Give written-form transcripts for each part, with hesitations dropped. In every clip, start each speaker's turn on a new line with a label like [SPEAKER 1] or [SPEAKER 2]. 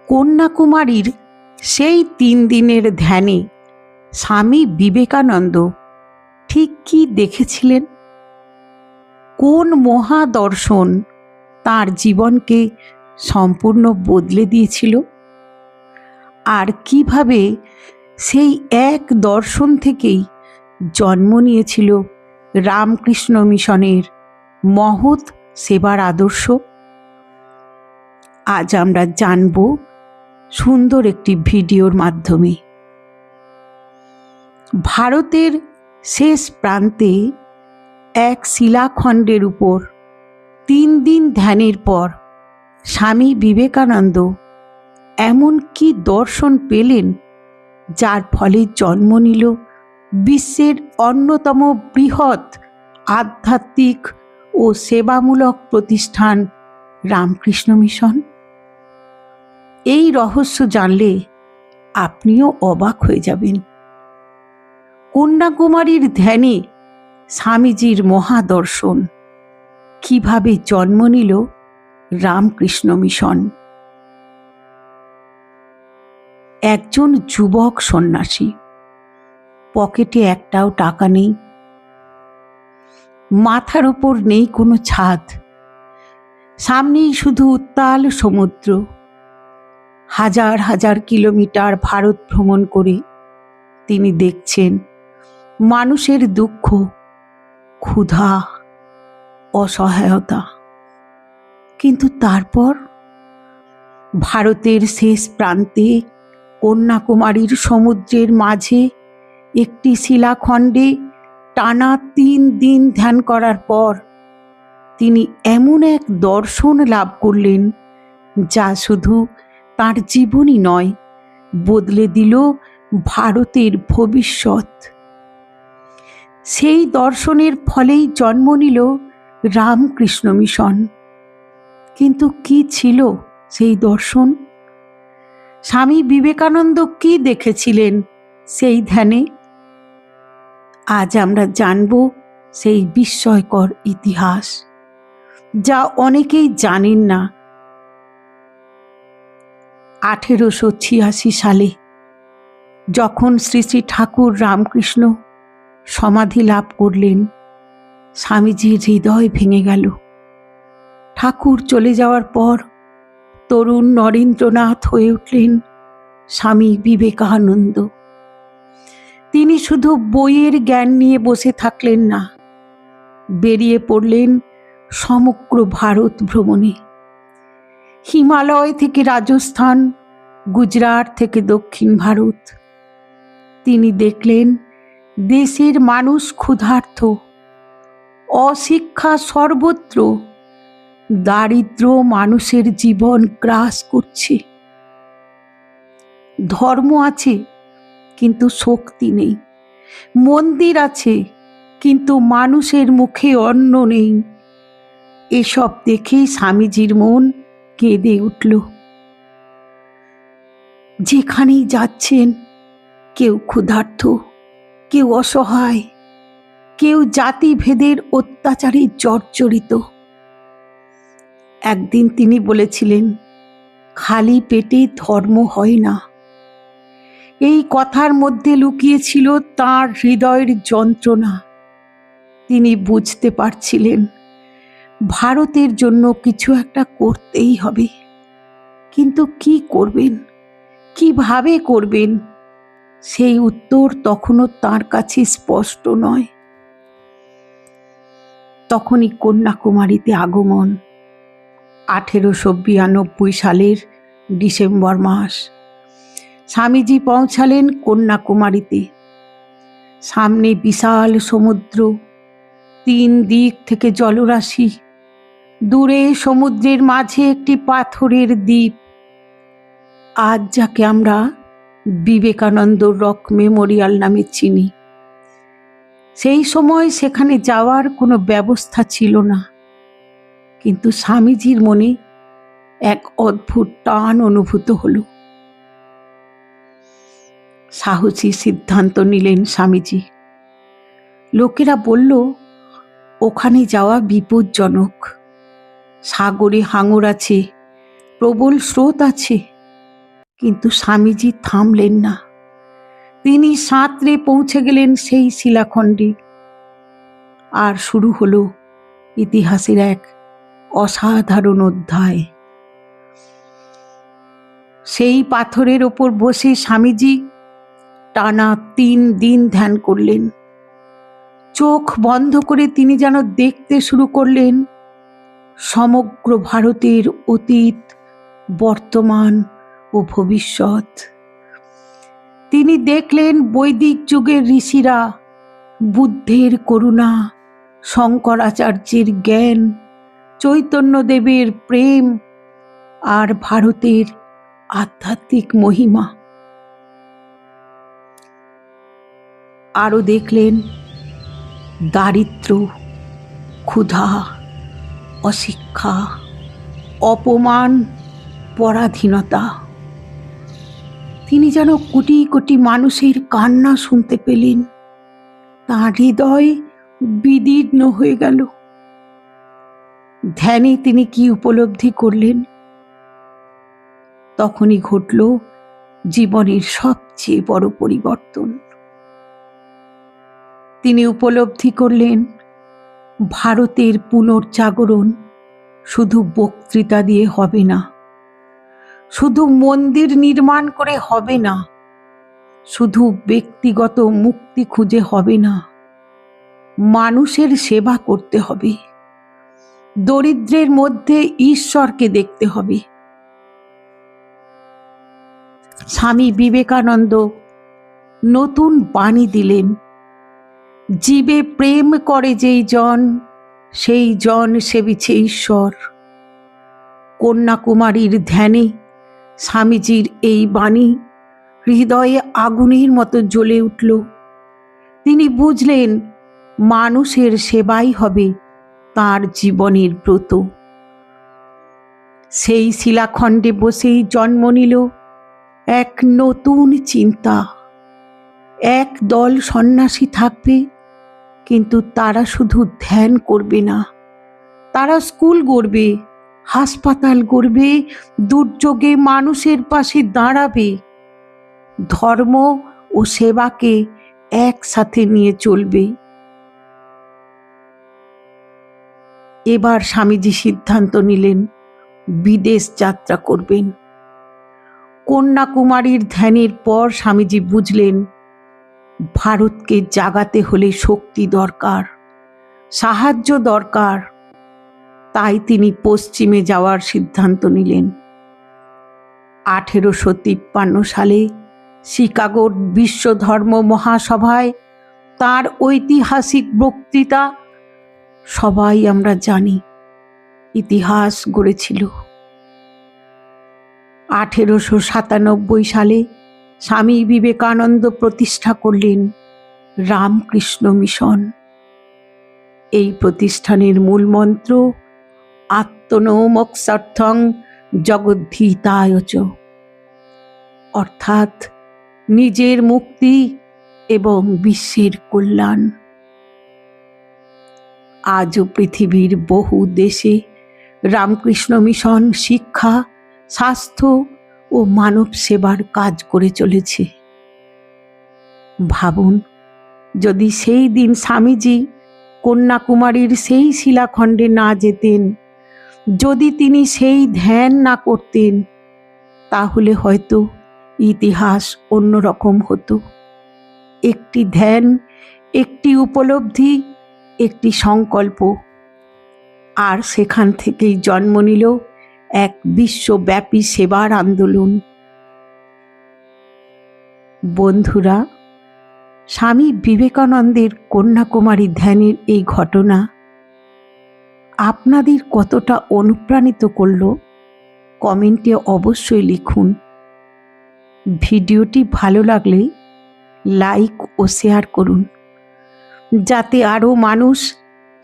[SPEAKER 1] কন্যাকুমারীর সেই 3 দিনের ধ্যানে স্বামী বিবেকানন্দ ঠিক কি দেখেছিলেন? কোন মহাদর্শন তাঁর জীবনকে সম্পূর্ণ বদলে দিয়েছিল? আর কিভাবে সেই এক দর্শন থেকেই জন্ম নিয়েছিল রামকৃষ্ণ মিশনের মহৎ সেবার আদর্শ? আজ আমরা জানব সুন্দর একটি ভিডিওর মাধ্যমে। ভারতের শেষ প্রান্তে এক শিলাখণ্ডের উপর 3 দিন ধ্যানের পর স্বামী বিবেকানন্দ এমন কি দর্শন পেলেন, যার ফলে জন্ম নিল বিশ্বের অন্যতম বৃহৎ আধ্যাত্মিক ও সেবামূলক প্রতিষ্ঠান রামকৃষ্ণ মিশন? এই রহস্য জানলে আপনিও অবাক হয়ে যাবেন। কন্যাকুমারীর ধ্যানে স্বামীজির মহাদর্শন, কিভাবে জন্ম নিল রামকৃষ্ণ মিশন। একজন যুবক সন্ন্যাসী, পকেটে একটাও টাকা নেই, মাথার উপর নেই কোনো ছাদ, সামনেই শুধু উত্তাল সমুদ্র। হাজার হাজার কিলোমিটার ভারত ভ্রমণ করে তিনি দেখছেন মানুষের দুঃখ, ক্ষুধা, অসহায়তা। কিন্তু তারপর ভারতের শেষ প্রান্তে কন্যাকুমারীর সমুদ্রের মাঝে একটি শিলাখণ্ডে টানা 3 দিন ধ্যান করার পর তিনি এমন এক দর্শন লাভ করলেন, যা শুধু তাঁর জীবনই নয়, বদলে দিল ভারতের ভবিষ্যৎ। সেই দর্শনের ফলেই জন্ম নিল রামকৃষ্ণ মিশন। কিন্তু কি ছিল সেই দর্শন? স্বামী বিবেকানন্দ কি দেখেছিলেন সেই ধ্যানে? আজ আমরা জানব সেই বিস্ময়কর ইতিহাস, যা অনেকেই জানেন না। 1886 সালে যখন শ্রী শ্রী ঠাকুর রামকৃষ্ণ সমাধি লাভ করলেন, স্বামীজির হৃদয় ভেঙে গেল। ঠাকুর চলে যাওয়ার পর তরুণ নরেন্দ্রনাথ হয়ে উঠলেন স্বামী বিবেকানন্দ। তিনি শুধু বইয়ের জ্ঞান নিয়ে বসে থাকলেন না, বেরিয়ে পড়লেন সমগ্র ভারত ভ্রমণে। হিমালয় থেকে রাজস্থান, গুজরাট থেকে দক্ষিণ ভারত। তিনি দেখলেন দেশের মানুষ ক্ষুধার্ত, অশিক্ষা সর্বত্র, দারিদ্র মানুষের জীবন গ্রাস করছে। ধর্ম আছে কিন্তু শক্তি নেই, মন্দির আছে কিন্তু মানুষের মুখে অন্ন নেই। এসব দেখেই স্বামীজির মন কেঁদে উঠল। যেখানেই যাচ্ছেন কেউ ক্ষুধার্ত, কেউ অসহায়, কেউ জাতিভেদের অত্যাচারে জর্জরিত। একদিন তিনি বলেছিলেন, খালি পেটে ধর্ম হয় না। এই কথার মধ্যে লুকিয়েছিল তাঁর হৃদয়ের যন্ত্রণা। তিনি বুঝতে পারছিলেন ভারতের জন্য কিছু একটা করতেই হবে। কিন্তু কি করবেন, কিভাবে করবেন, সেই উত্তর তখনও তাঁর কাছে স্পষ্ট নয়। তখনই কন্যাকুমারীতে আগমন। 1892 সালের ডিসেম্বর মাস। স্বামীজি পৌঁছালেন কন্যাকুমারীতে। সামনে বিশাল সমুদ্র, 3 দিক থেকে জলরাশি, দূরে সমুদ্রের মাঝে একটি পাথরের দ্বীপ, আজ যাকে আমরা বিবেকানন্দ রক মেমোরিয়াল নামে চিনি। সেই সময় সেখানে যাওয়ার কোনো ব্যবস্থা ছিল না, কিন্তু স্বামীজির মনে এক অদ্ভুত টান অনুভূত হলো। সাহসী সিদ্ধান্ত নিলেন স্বামীজি। লোকেরা বলল, ওখানে যাওয়া বিপজ্জনক, সাগরে হাঙর আছে, প্রবল স্রোত আছে, কিন্তু স্বামীজি থামলেন না। তিনি সাঁতরে পৌঁছে গেলেন সেই শিলাখণ্ডে। আর শুরু হলো ইতিহাসের এক অসাধারণ অধ্যায়। সেই পাথরের ওপর বসে স্বামীজি টানা 3 দিন ধ্যান করলেন। চোখ বন্ধ করে তিনি যেন দেখতে শুরু করলেন সমগ্র ভারতের অতীত, বর্তমান ও ভবিষ্যৎ। তিনি দেখলেন বৈদিক যুগের ঋষিরা, বুদ্ধের করুণা, শঙ্করাচার্যের জ্ঞান, চৈতন্যদেবের প্রেম আর ভারতের আধ্যাত্মিক মহিমা। আরও দেখলেন দারিদ্র, ক্ষুধা, অশিক্ষা, অপমান, পরাধীনতা। তিনি যেন কোটি কোটি মানুষের কান্না শুনতে পেলেন। তাঁর হৃদয় বিদীর্ণ হয়ে গেল। ধ্যানে তিনি কি উপলব্ধি করলেন? তখনই ঘটল জীবনের সবচেয়ে বড় পরিবর্তন। তিনি উপলব্ধি করলেন ভারতের পুনর্জাগরণ শুধু বক্তৃতা দিয়ে হবে না, শুধু মন্দির নির্মাণ করে হবে না, শুধু ব্যক্তিগত মুক্তি খুঁজে হবে না, মানুষের সেবা করতে হবে, দরিদ্রের মধ্যে ঈশ্বরকে দেখতে হবে। স্বামী বিবেকানন্দ নতুন বাণী দিলেন, জীবে প্রেম করে যেই জন, সেই জন সেবিছে ঈশ্বর। কন্যাকুমারীর ধ্যানে স্বামীজির এই বাণী হৃদয়ে আগুনের মতো জ্বলে উঠল। তিনি বুঝলেন মানুষের সেবাই হবে তাঁর জীবনের ব্রত। সেই শিলাখণ্ডে বসেই জন্ম নিল এক নতুন চিন্তা। এক দল সন্ন্যাসী থাকবে, কিন্তু তারা শুধু ধ্যান করবে না, তারা স্কুল গড়বে, হাসপাতাল গড়বে, দুর্যোগে মানুষের পাশে দাঁড়াবে। ধর্ম ও সেবাকে একসাথে নিয়ে চলবে। এবার স্বামীজি সিদ্ধান্ত নিলেন বিদেশ যাত্রা করবেন। কন্যাকুমারীর ধ্যানের পর স্বামীজি বুঝলেন ভারতকে জাগাতে হলে শক্তি দরকার, সাহায্য দরকার। তাই তিনি পশ্চিমে যাওয়ার সিদ্ধান্ত নিলেন। 1853 সালে শিকাগোর বিশ্ব ধর্ম মহাসভায় তার ঐতিহাসিক বক্তৃতা সবাই আমরা জানি, ইতিহাস গড়েছিল। 1897 সালে স্বামী বিবেকানন্দ প্রতিষ্ঠা করলেন রামকৃষ্ণ মিশন। এই প্রতিষ্ঠানের মূল মন্ত্র আত্মনোমোক্ষার্থং জগদ্ধিতায় চ, অর্থাৎ নিজের মুক্তি এবং বিশ্বের কল্যাণ। আজও পৃথিবীর বহু দেশে রামকৃষ্ণ মিশন শিক্ষা, স্বাস্থ্য ও মানব সেবার কাজ করে চলেছে। ভাবুন, যদি সেই দিন স্বামীজি কন্যাকুমারীর সেই শিলাখণ্ডে না যেতেন, যদি তিনি সেই ধ্যান না করতেন, তাহলে হয়তো ইতিহাস অন্যরকম হতো। একটি ধ্যান, একটি উপলব্ধি, একটি সংকল্প, আর সেখান থেকেই জন্ম নিল এক বিশ্বব্যাপী সেবার আন্দোলন। বন্ধুরা, স্বামী বিবেকানন্দের কন্যাকুমারী ধ্যানের এই ঘটনা আপনাদের কতটা অনুপ্রাণিত করল কমেন্টে অবশ্যই লিখুন। ভিডিওটি ভালো লাগলে লাইক ও শেয়ার করুন, যাতে আরও মানুষ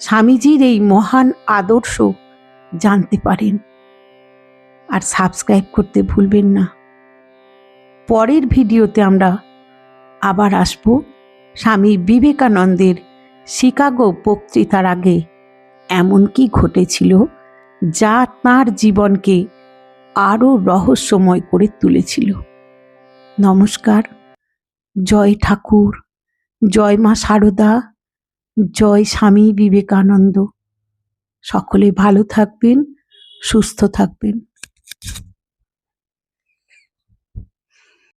[SPEAKER 1] স্বামীজির এই মহান আদর্শ জানতে পারেন। আর সাবস্ক্রাইব করতে ভুলবেন না। পরের ভিডিওতে আমরা আবার আসব স্বামী বিবেকানন্দের শিকাগো বক্তৃতার আগে এমন কি ঘটেছিল যা তাঁর জীবনকে আরও রহস্যময় করে তুলেছিল। নমস্কার। জয় ঠাকুর, জয় মা শারদা, জয় স্বামী বিবেকানন্দ। সকলে ভালো থাকবেন, সুস্থ থাকবেন।